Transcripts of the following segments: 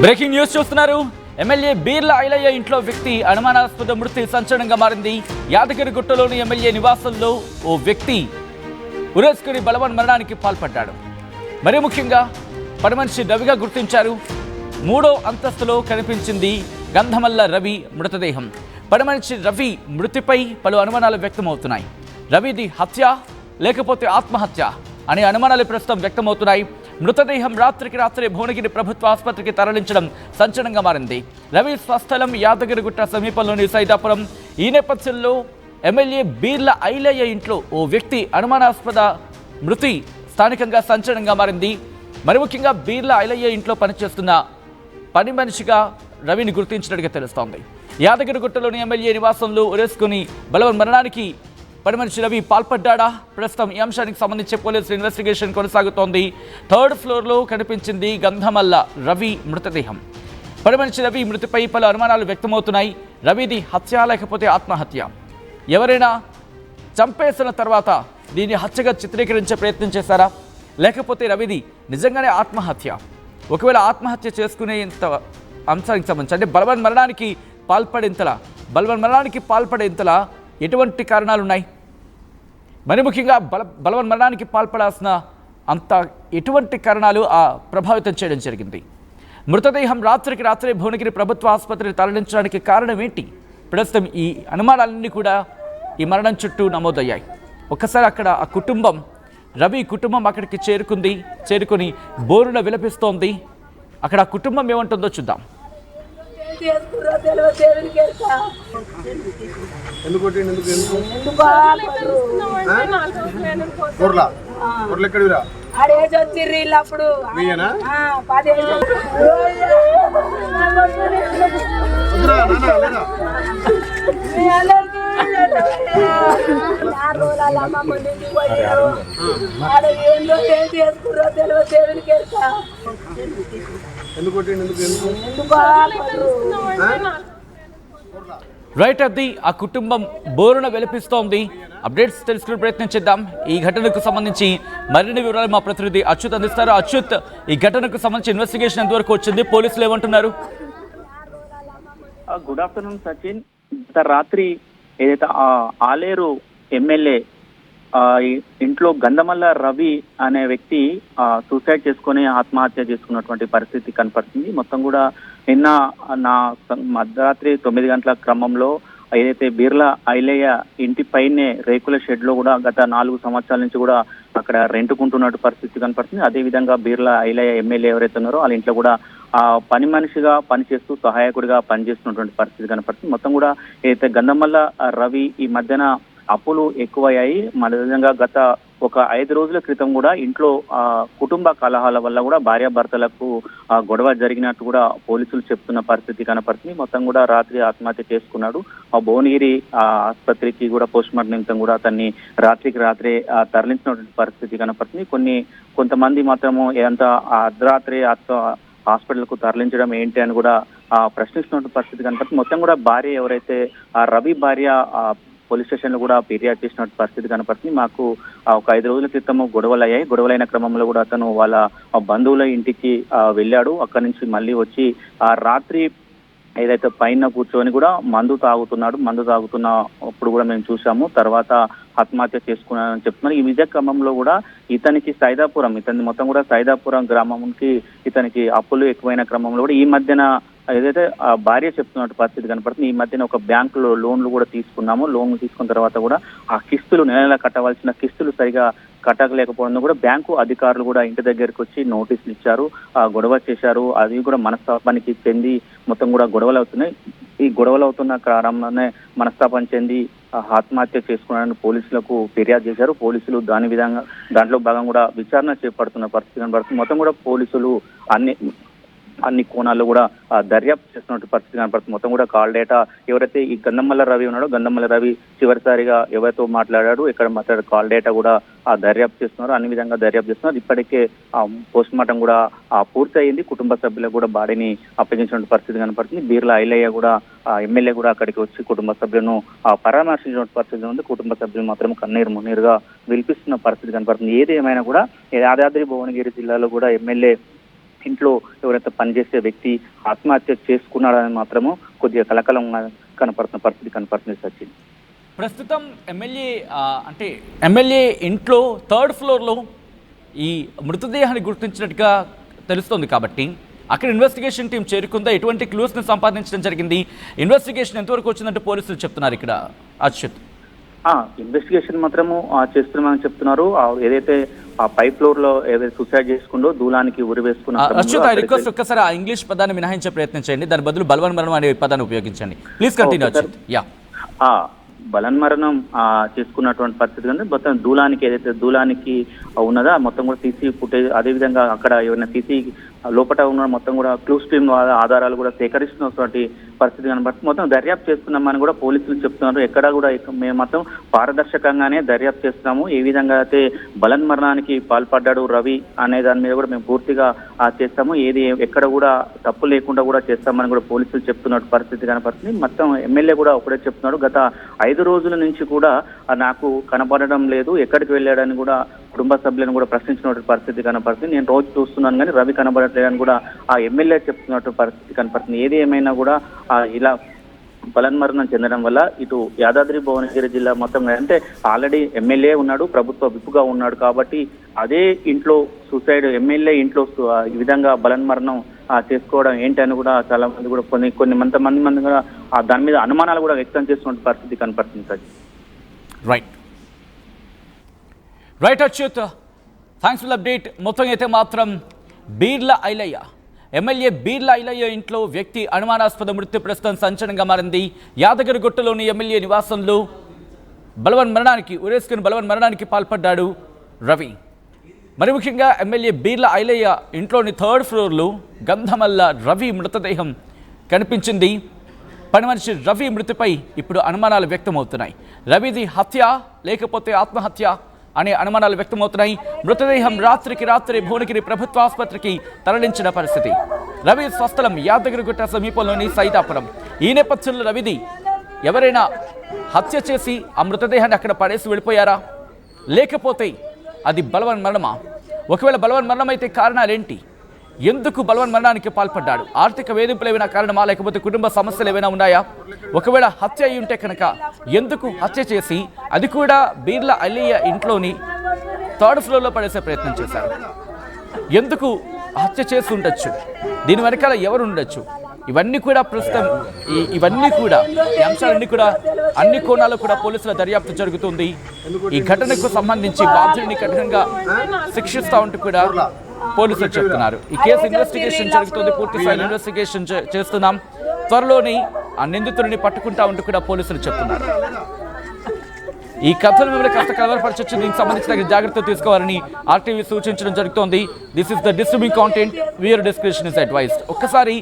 Breaking news చూస్తున్నారు. MLA Beerla Ailayya ఇంట్లో వ్యక్తి అనుమానాస్పద మృతి సంచలనంగా మారింది. యాదగిరిగుట్టలోని ఎమ్మెల్యే నివాసంలో ఓ వ్యక్తి ఉరేసుకుని బలవన్ మరణానికి పాల్పడ్డాడు. మరీ ముఖ్యంగా పనిమనిషి రవిగా గుర్తించారు. 3వ అంతస్తులో కనిపించింది గంధమల్ల రవి మృతదేహం. పనిమనిషి రవి మృతిపై పలు అనుమానాలు వ్యక్తమవుతున్నాయి. రవిది హత్య లేకపోతే ఆత్మహత్య అనే అనుమానాలు ప్రస్తుతం వ్యక్తమవుతున్నాయి. మృతదేహం రాత్రికి రాత్రే భువనగిరి ప్రభుత్వ ఆసుపత్రికి తరలించడం సంచలనంగా మారింది. రవి స్వస్థలం యాదగిరిగుట్ట సమీపంలోని సైదాపురం. ఈ నేపథ్యంలో ఎమ్మెల్యే బీర్ల ఐలయ్య ఇంట్లో ఓ వ్యక్తి అనుమానాస్పద మృతి స్థానికంగా సంచలనంగా మారింది. మరి ముఖ్యంగా బీర్ల ఐలయ్య ఇంట్లో పనిచేస్తున్న పని మనిషిగా రవిని గుర్తించినట్టుగా తెలుస్తోంది. యాదగిరిగుట్టలోని ఎమ్మెల్యే నివాసంలో ఉరేసుకుని బలవన్ మరణానికి పని మనిషి రవి పాల్పడ్డా? ప్రస్తుతం ఈ అంశానికి సంబంధించి పోలీసులు ఇన్వెస్టిగేషన్ కొనసాగుతోంది. 3rd ఫ్లోర్లో కనిపించింది గంధమల్ల రవి మృతదేహం. పని మనిషి రవి మృతిపై పలు అనుమానాలు వ్యక్తమవుతున్నాయి. రవిది హత్య లేకపోతే ఆత్మహత్య? ఎవరైనా చంపేసిన తర్వాత దీన్ని హత్యగా చిత్రీకరించే ప్రయత్నం చేశారా, లేకపోతే రవిది నిజంగానే ఆత్మహత్య? ఒకవేళ ఆత్మహత్య చేసుకునేంత అంశానికి సంబంధించి అంటే బలవన్ మరణానికి పాల్పడేంతలా ఎటువంటి కారణాలున్నాయి? మరి ముఖ్యంగా బలవన్ మరణానికి పాల్పడాల్సిన అంత ఎటువంటి కారణాలు ప్రభావితం చేయడం జరిగింది? మృతదేహం రాత్రికి రాత్రే భువనగిరి ప్రభుత్వ ఆసుపత్రికి తరలించడానికి కారణం ఏంటి? ప్రస్తుతం ఈ అనుమానాలన్నీ కూడా ఈ మరణం చుట్టూ నమోదయ్యాయి. ఒక్కసారి అక్కడ ఆ కుటుంబం, రవి కుటుంబం అక్కడికి చేరుకొని బోరున విలపిస్తోంది. అక్కడ ఆ కుటుంబం ఏమంటుందో చూద్దాం. అప్పుడు రైట్, అది ఆ కుటుంబం బోరున వెలిపిస్తోంది. అప్డేట్స్ తెలుసుకునే ప్రయత్నం చేద్దాం. ఈ ఘటనకు సంబంధించి మరిన్ని వివరాలు మా ప్రతినిధి అచ్యుత్ అందిస్తారు. అచ్యుత్, ఈ ఘటనకు సంబంధించి ఇన్వెస్టిగేషన్ ఎంతవరకు వచ్చింది? పోలీసులు ఏమంటున్నారు? Good afternoon Sachin. గత రాత్రి ఏదైతే ఆలేరు ఎమ్మెల్యే ఇంట్లో గంధమల్ల రవి అనే వ్యక్తి సూసైడ్ చేసుకుని ఆత్మహత్య చేసుకున్నటువంటి పరిస్థితి కనపడుతుంది. మొత్తం కూడా నిన్న మధ్యరాత్రి 9 గంటల క్రమంలో ఏదైతే బీర్ల ఐలయ్య ఇంటి పైనే రేకుల షెడ్ లో కూడా గత 4 సంవత్సరాల నుంచి కూడా అక్కడ రెంటుకుంటున్నట్టు పరిస్థితి కనపడుతుంది. అదేవిధంగా బీర్ల ఐలయ్య ఎమ్మెల్యే ఎవరైతే ఉన్నారో వాళ్ళ ఇంట్లో కూడా పని మనిషిగా పనిచేస్తూ సహాయకుడిగా పనిచేస్తున్నటువంటి పరిస్థితి కనపడుతుంది. మొత్తం కూడా ఏదైతే గంధమల్ల రవి ఈ మధ్యన అప్పులు ఎక్కువయ్యాయి. విధంగా గత ఒక 5 రోజుల క్రితం కూడా ఇంట్లో కుటుంబ కలహాల వల్ల కూడా భార్యాభర్తలకు గొడవ జరిగినట్టు కూడా పోలీసులు చెప్తున్న పరిస్థితి కనపడుతుంది. మొత్తం కూడా రాత్రి ఆత్మహత్య చేసుకున్నాడు. భువనగిరి ఆసుపత్రికి కూడా పోస్ట్ మార్టం నిమిత్తం కూడా అతన్ని రాత్రికి రాత్రే తరలించినటువంటి పరిస్థితి కనపడుతుంది. కొంతమంది మాత్రము ఎంత అర్ధరాత్రి హాస్పిటల్ కు తరలించడం ఏంటి అని కూడా ప్రశ్నిస్తున్న పరిస్థితి కనపడుతుంది. మొత్తం కూడా భార్య ఎవరైతే రవి భార్య పోలీస్ స్టేషన్ లో కూడా ఫిర్యాదు చేసినట్టు పరిస్థితి కనపడుతుంది. మాకు ఒక 5 రోజుల క్రితం గొడవలైన క్రమంలో కూడా అతను వాళ్ళ బంధువుల ఇంటికి వెళ్ళాడు. అక్కడి నుంచి మళ్ళీ వచ్చి రాత్రి ఏదైతే పైన కూర్చొని కూడా మందు తాగుతున్నప్పుడు కూడా మేము చూసాము. తర్వాత ఆత్మహత్య చేసుకున్నానని చెప్తున్నారు. ఈ విద్యా క్రమంలో కూడా ఇతని మొత్తం కూడా సైదాపురం గ్రామంకి ఇతనికి అప్పులు ఎక్కువైన క్రమంలో కూడా ఈ మధ్యన ఏదైతే భార్య చెప్తున్నట్టు పరిస్థితి కనపడుతుంది. ఈ మధ్యన ఒక బ్యాంకులో లోన్లు కూడా తీసుకున్నాము. లోన్లు తీసుకున్న తర్వాత కూడా ఆ కిస్తులు నెల కట్టవలసిన కిస్తులు సరిగా కట్టలేకపోవడం కూడా బ్యాంకు అధికారులు కూడా ఇంటి దగ్గరికి వచ్చి నోటీసులు ఇచ్చారు, గొడవ చేశారు. అది కూడా మనస్తాపానికి చెంది మొత్తం కూడా గొడవలు అవుతున్నాయి. ఈ గొడవలు అవుతున్న కారణంలోనే మనస్తాపం చెంది ఆత్మహత్య చేసుకున్నారని పోలీసులకు ఫిర్యాదు చేశారు. పోలీసులు దాంట్లో భాగం కూడా విచారణ చేపడుతున్న పరిస్థితి కనబడుతుంది. మొత్తం కూడా పోలీసులు అన్ని కోణాల్లో కూడా దర్యాప్తు చేస్తున్నట్టు పరిస్థితి కనపడుతుంది. మొత్తం కూడా కాల్ డేటా ఎవరైతే ఈ గంధమల్ల రవి ఉన్నాడో గంధమల్ల రవి చివరిసారిగా ఎవరితో మాట్లాడాడు, ఎక్కడ మాట్లాడాడు, కాల్ డేటా కూడా దర్యాప్తు చేస్తున్నారు. అన్ని విధంగా దర్యాప్తు చేస్తున్నారు. ఇప్పటికే పోస్ట్ మార్టం కూడా పూర్తి అయింది. కుటుంబ సభ్యులకు కూడా బాడీని అప్పగించిన పరిస్థితి కనపడుతుంది. బీర్ల ఐలయ్య కూడా ఎమ్మెల్యే కూడా అక్కడికి వచ్చి కుటుంబ సభ్యులను పరామర్శించిన పరిస్థితి ఉంది. కుటుంబ సభ్యులు మాత్రం కన్నీరు మున్నీరుగా విలిపిస్తున్న పరిస్థితి కనపడుతుంది. ఏది ఏమైనా కూడా యాదాద్రి భువనగిరి జిల్లాలో కూడా ఎమ్మెల్యే ఇంట్లో ఎవరైతే పనిచేసే వ్యక్తి ఆత్మహత్య చేసుకున్నాడని మాత్రము కొద్దిగా కలకలం కనపడుతున్న పరిస్థితి కనపడుతుంది సచిన్. ప్రస్తుతం ఎమ్మెల్యే ఇంట్లో 3rd ఫ్లోర్లో ఈ మృతదేహాన్ని గుర్తించినట్టుగా తెలుస్తోంది కాబట్టి అక్కడ ఇన్వెస్టిగేషన్ టీం చేరుకుందా, ఎటువంటి క్లూస్ని సంపాదించడం జరిగింది, ఇన్వెస్టిగేషన్ ఎంతవరకు వచ్చిందంటే పోలీసులు చెప్తున్నారు ఇక్కడ అచ్యుత్. ఇన్వెస్టిగేషన్ మాత్రము చేస్తున్నామని చెప్తున్నారు. ఏదైతే ఆ 5th ఫ్లోర్ లో ఏదైతే సూసైడ్ చేసుకుందో దూలానికి ఉరి వేసుకున్న అచ్యుత్, రిక్వెస్ట్ ఒక్కసారి ఆ ఇంగ్లీష్ పదాన్ని మినహాయించే ప్రయత్నం చేయండి, దాని బదులు బలవన్ మరణం అనే పదాన్ని ఉపయోగించండి ప్లీజ్. కంటిన్యూ అచ్యుత్. బలన్మరణం చేసుకున్నటువంటి పరిస్థితి కానీ మొత్తం దూలానికి ఏదైతే దూలానికి ఉన్నదో మొత్తం కూడా సీసీ ఫుటేజ్, అదేవిధంగా అక్కడ ఏమైనా సీసీ లోపల ఉన్న మొత్తం కూడా క్లూ స్ట్రీమ్ ఆధారాలు కూడా సేకరిస్తున్నటువంటి పరిస్థితి కనబడుతుంది. మొత్తం దర్యాప్తు చేస్తున్నామని కూడా పోలీసులు చెప్తున్నారు. ఎక్కడా కూడా మేము మొత్తం పారదర్శకంగానే దర్యాప్తు చేస్తున్నాము. ఏ విధంగా అయితే బలన్మరణానికి పాల్పడ్డాడు రవి అనే దాని మీద కూడా మేము పూర్తిగా చేస్తాము, ఏది ఎక్కడ కూడా తప్పు లేకుండా కూడా చేస్తామని కూడా పోలీసులు చెప్తున్న పరిస్థితి కనపడుతుంది. మొత్తం ఎమ్మెల్యే కూడా ఒకటే చెప్తున్నాడు, గత 5 రోజుల నుంచి కూడా నాకు కనపడడం లేదు, ఎక్కడికి వెళ్ళాడని కూడా కుటుంబ సభ్యులను కూడా ప్రశ్నించినటువంటి పరిస్థితి కనపడుతుంది. నేను రోజు చూస్తున్నాను కానీ రవి కనబడట్లేదని కూడా ఆ ఎమ్మెల్యే చెప్తున్నట్టు పరిస్థితి కనపడుతుంది. ఏది ఏమైనా కూడా ఇలా బలన్మరణం చెందడం వల్ల ఇటు యాదాద్రి భువనగిరి జిల్లా మొత్తం అంటే ఆల్రెడీ ఎమ్మెల్యే ఉన్నాడు, ప్రభుత్వ విప్పుగా ఉన్నాడు కాబట్టి అదే ఇంట్లో సూసైడ్ ఎమ్మెల్యే ఇంట్లో ఈ విధంగా బలన్మరణం చేసుకోవడం ఏంటని కూడా చాలా మంది కూడా కొన్ని మంది కూడా దాని మీద అనుమానాలు కూడా వ్యక్తం చేస్తున్న పరిస్థితి కనపడుతుంది sir. Right Achyut, thanks for update. మొత్తం అయితే మాత్రం బీర్ల ఐలయ్య ఎమ్మెల్యే బీర్ల ఐలయ్య ఇంట్లో వ్యక్తి అనుమానాస్పద మృతి ప్రస్తుతం సంచలనంగా మారింది. యాదగిరిగుట్టలోని ఎమ్మెల్యే నివాసంలో ఉరేసుకుని బలవన్ మరణానికి పాల్పడ్డాడు రవి. మరి ముఖ్యంగా ఎమ్మెల్యే బీర్ల ఐలయ్య ఇంట్లోని 3rd ఫ్లోర్లో గంధమల్ల రవి మృతదేహం కనిపించింది. పని మనిషి రవి మృతిపై ఇప్పుడు అనుమానాలు వ్యక్తమవుతున్నాయి. రవిది హత్య లేకపోతే ఆత్మహత్య అనే అనుమానాలు వ్యక్తమవుతున్నాయి. మృతదేహం రాత్రికి రాత్రి భువనగిరి ప్రభుత్వ ఆసుపత్రికి తరలించిన పరిస్థితి. రవి స్వస్థలం యాదగిరిగుట్ట సమీపంలోని సైదాపురం. ఈ నేపథ్యంలో రవిది ఎవరైనా హత్య చేసి ఆ మృతదేహాన్ని అక్కడ పడేసి వెళ్ళిపోయారా, లేకపోతే అది బలవన్ మరణమా? ఒకవేళ బలవన్ మరణం అయితే కారణాలేంటి, ఎందుకు బలవన్ మరణానికి పాల్పడ్డాడు, ఆర్థిక వేధింపులు ఏమైనా కారణమా, లేకపోతే కుటుంబ సమస్యలు ఏమైనా ఉన్నాయా? ఒకవేళ హత్య అయి ఉంటే కనుక ఎందుకు హత్య చేసి అది కూడా బీర్ల ఐలయ్య ఇంట్లోని 3rd ఫ్లోర్లో పడేసే ప్రయత్నం చేశారు? ఎందుకు హత్య చేసి ఉండొచ్చు, దీని వెనకాల ఎవరు ఉండొచ్చు? ఇవన్నీ కూడా ప్రస్తుతం ఇవన్నీ కూడా ఈ అంశాలన్నీ కూడా అన్ని కోణాల్లో కూడా పోలీసుల దర్యాప్తు జరుగుతుంది. ఈ ఘటనకు సంబంధించి బాధ్యుడిని కఠినంగా శిక్షిస్తూ ఉంటూ కూడా పోలీసులు చెప్తున్నారు. ఈ కేసు ఇన్వెస్టిగేషన్ జరుగుతుంది, పూర్తి స్థాయి ఇన్వెస్టిగేషన్ చేస్తున్నాం, త్వరలోని ఆ నిందితుడిని పట్టుకుంటా ఉంటూ కూడా పోలీసులు చెప్తున్నారు. ఈ కథలు మిమ్మల్ని కాస్త కలవరపరచొచ్చు, దీనికి సంబంధించిన జాగ్రత్తలు తీసుకోవాలని ఆర్టీవీ సూచించడం జరుగుతోంది. This is the distributing content, viewer description is advised. ఒక్కసారి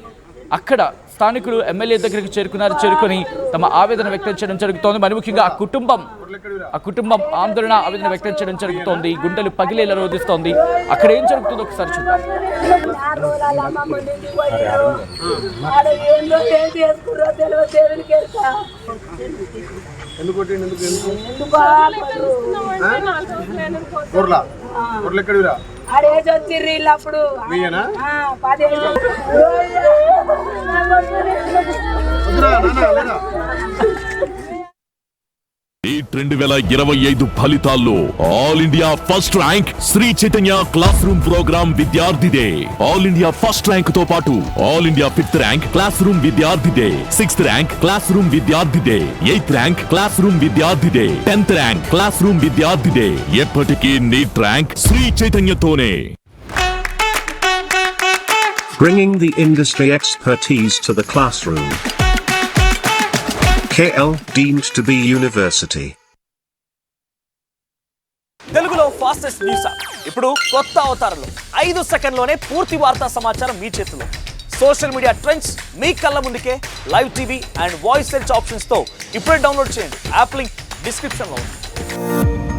అక్కడ స్థానికులు ఎమ్మెల్యే దగ్గరికి చేరుకొని తమ ఆవేదన వ్యక్తం చేయడం జరుగుతోంది. మరి ముఖ్యంగా ఆ కుటుంబం ఆవేదన వ్యక్తం చేయడం జరుగుతోంది. గుండెలు పగిలేలా రోధిస్తోంది. అక్కడ ఏం జరుగుతుందో ఒకసారి చూద్దాం. ఆడేజ్ వచ్చిర్రు వీళ్ళు అప్పుడు 10 NEET 2025 ఫలితాల్లో all India first rank Sri Chaitanya classroom programme విద్యార్థిదే. ఆల్ ఇండియా ఫస్ట్ ర్యాంక్ తో పాటు all India 5th rank classroom విద్యార్థిదే, 6th ర్యాంక్ క్లాస్ రూమ్ విద్యార్థిదే, 8th ర్యాంక్ క్లాస్ రూమ్ విద్యార్థిదే, 10th ర్యాంక్ క్లాస్ రూమ్ విద్యార్థిదే. ఎప్పటికీ నీట్ ర్యాంక్ శ్రీ చైతన్యతోనే. Bringing the industry expertise to the classroom. KL deemed to be university. తెలుగులో fastest news ఇప్పుడు కొత్త అవతారంలో 5 సెకండ్లోనే పూర్తి వార్తా సమాచారం మీ చేతిలో. సోషల్ మీడియా ట్రెండ్స్ మీ కళ్ళ ముందుకే live TV and voice search options తో ఇప్పుడే డౌన్లోడ్ చేయండి. యాప్ లింక్ డిస్క్రిప్షన్ లో ఉంది.